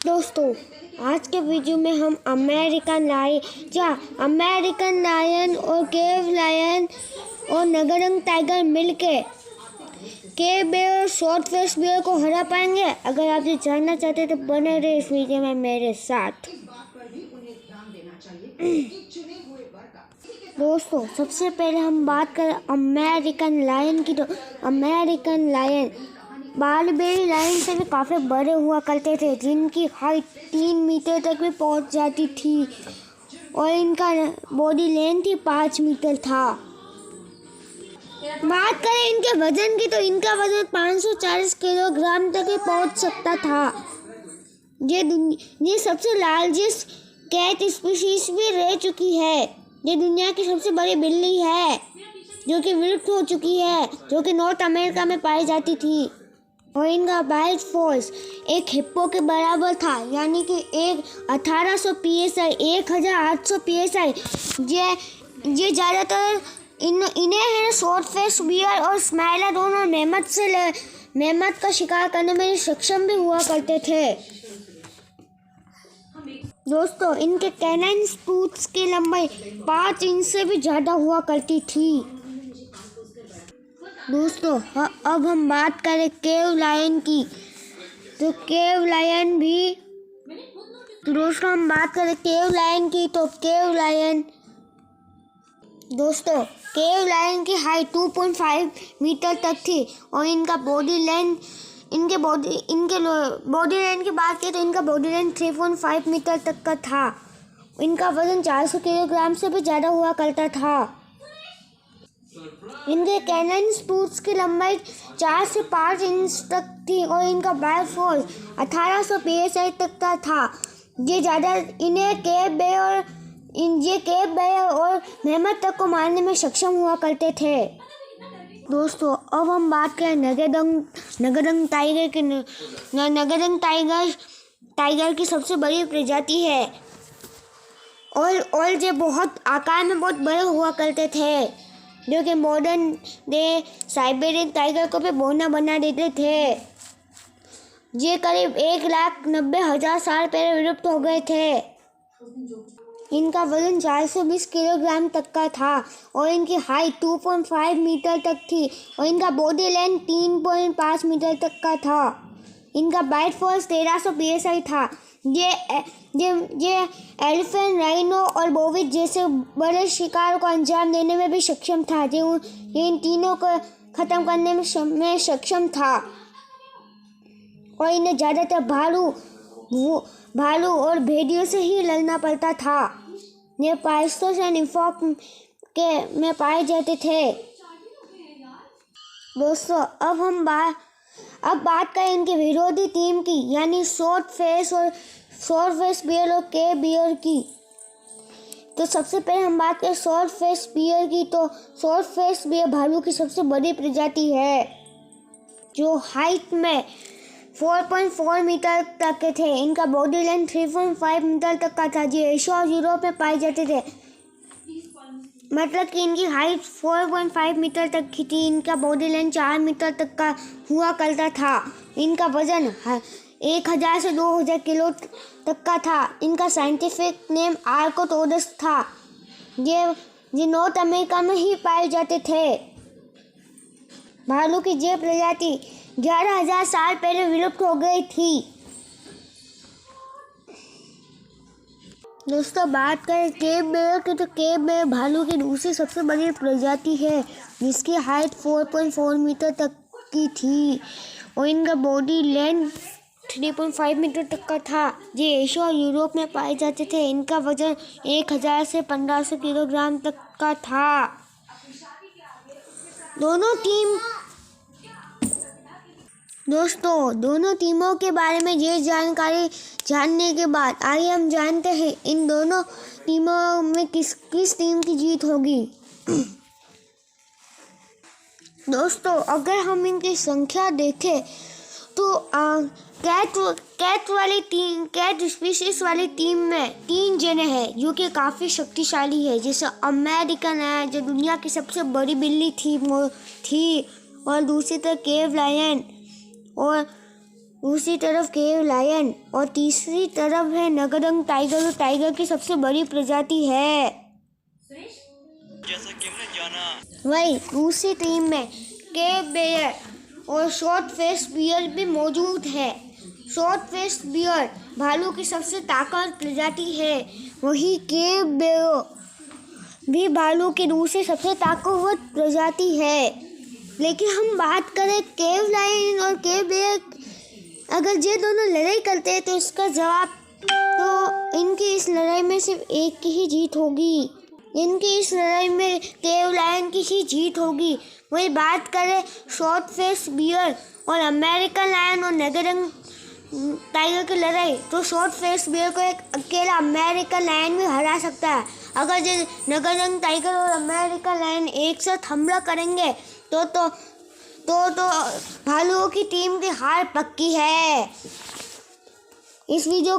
दोस्तों, आज के वीडियो में हम अमेरिकन लायन और केव लायन और नगरंग टाइगर मिलके केव बेयर और शॉर्ट फेस बेयर को हरा पाएंगे। अगर आप ये जानना चाहते हैं तो बने रहे इस वीडियो में मेरे साथ। दोस्तों, सबसे पहले हम बात करें अमेरिकन लायन की, तो अमेरिकन लायन बारबेरी लायन से भी काफ़ी बड़े हुआ करते थे, जिनकी हाइट 3 मीटर तक भी पहुंच जाती थी और इनका बॉडी लेंथ ही 5 मीटर था। बात करें इनके वजन की, तो इनका वजन 540 किलोग्राम तक ही पहुंच सकता था। ये सबसे लार्जेस्ट कैट स्पीशीज भी रह चुकी है। ये दुनिया की सबसे बड़ी बिल्ली है जो कि विलुप्त हो चुकी है, जो कि नॉर्थ अमेरिका में पाई जाती थी। और इनका बाइट फोर्स एक हिप्पो के बराबर था, यानी कि 1800 PSI 1800 PSI। ये ज़्यादातर इन्हें है शॉर्ट फेस बियर और स्माइलर दोनों मेमथ का शिकार करने में सक्षम भी हुआ करते थे। दोस्तों, इनके कैनाइन टूथ्स की लंबाई 5 इंच से भी ज़्यादा हुआ करती थी। दोस्तों, अब हम बात करें केव लायन की, तो केव लायन की हाइट 2.5 मीटर तक थी और इनके बॉडी लेंथ की बात करें तो इनका बॉडी लेंथ 3.5 मीटर तक का था। इनका वजन 400 किलोग्राम से भी ज़्यादा हुआ करता था। इनके कैनाइन टूथ्स की लंबाई 4 से 5 इंच तक थी और इनका बाइट फोर्स 1800 PSI तक का था। इन्हें केव बेयर और मेमथ तक को मारने में सक्षम हुआ करते थे। दोस्तों, अब हम बात करें नगरंग टाइगर की। नगरंग टाइगर की सबसे बड़ी प्रजाति है और ये बहुत आकार में बहुत बड़े हुआ करते थे, जो कि मॉडर्न डे साइबेरियन टाइगर को भी बौना बना देते थे। ये करीब 1,90,000 साल पहले विलुप्त हो गए थे। इनका वजन 420 किलोग्राम तक का था और इनकी हाइट 2.5 मीटर तक थी और इनका बॉडी लेंथ 3.5 मीटर तक का था। इनका बाइट फोर्स 1300 PSI था। ये एलिफेंट, राइनो और बोविड जैसे बड़े शिकार को अंजाम देने में भी सक्षम था। ये इन तीनों को खत्म करने में सक्षम था और इन्हें ज़्यादातर भालू और भेड़ियों से ही लड़ना पड़ता था। ये पाइस्टोस एंड निफॉक में पाए जाते थे। दोस्तों, अब बात करें इनके विरोधी टीम की, यानी शॉर्ट फेस बियर और केव बियर की। तो सबसे पहले हम बात करें शॉर्ट फेस बियर की, तो शॉर्ट फेस बियर भालू की सबसे बड़ी प्रजाति है, जो हाइट में 4.4 मीटर तक के थे। इनका बॉडी लेंथ 3.5 मीटर तक का था। ये एशिया और यूरोप में पाए जाते थे, मतलब कि इनकी हाइट 4.5 मीटर तक की थी। इनका बॉडी लेंथ 4 मीटर तक का हुआ करता था। इनका वजन 1000 से 2000 किलो तक का था। इनका साइंटिफिक नेम आर्कोटोडस था। ये नॉर्थ अमेरिका में ही पाए जाते थे। भालू की ये प्रजाति 11,000 साल पहले विलुप्त हो गई थी। दोस्तों, बात करें केव बेयर की, तो केव बेयर भालू की दूसरी सबसे बड़ी प्रजाति है, जिसकी हाइट 4.4 मीटर तक की थी और इनका बॉडी लेंथ 3.5 मीटर तक का था। ये एशिया और यूरोप में पाए जाते थे। इनका वजन 1000 से 1500 किलोग्राम तक का था। दोनों टीमों के बारे में ये जानकारी जानने के बाद आइए हम जानते हैं इन दोनों टीमों में किस टीम की जीत होगी। दोस्तों, अगर हम इनकी संख्या देखें तो कैट स्पीशीज वाली टीम में 3 जने हैं जो कि काफ़ी शक्तिशाली है। जैसे अमेरिकन है, जो दुनिया की सबसे बड़ी बिल्ली थी, और दूसरी तरफ केव लायन और दूसरी तरफ केव लायन और तीसरी तरफ है नगरंग टाइगर। जो टाइगर की सबसे बड़ी प्रजाति है। जैसा कि हमने जाना, वही दूसरी टीम में केव बेयर और शॉर्ट फेस बियर भी मौजूद है। शॉर्ट फेस बियर भालू की सबसे ताकतवर प्रजाति है। वही केव बेयर भी भालू की दूसरी सबसे ताकतवर प्रजाति है। लेकिन हम बात करें केव लायन और केव बेयर, अगर ये दोनों लड़ाई करते हैं तो इसका जवाब तो इनकी इस लड़ाई में सिर्फ एक की ही जीत होगी। इनकी इस लड़ाई में केव लायन की ही जीत होगी। वही बात करें शॉर्ट फेस बियर और अमेरिकन लायन और नगरंग टाइगर की लड़ाई, तो शॉर्ट फेस बियर को एक अकेला अमेरिकन लायन भी हरा सकता है। अगर ये नगरंग टाइगर और अमेरिकन लायन एक साथ हमला करेंगे तो भालुओं की टीम की हार पक्की है। इस वीडियो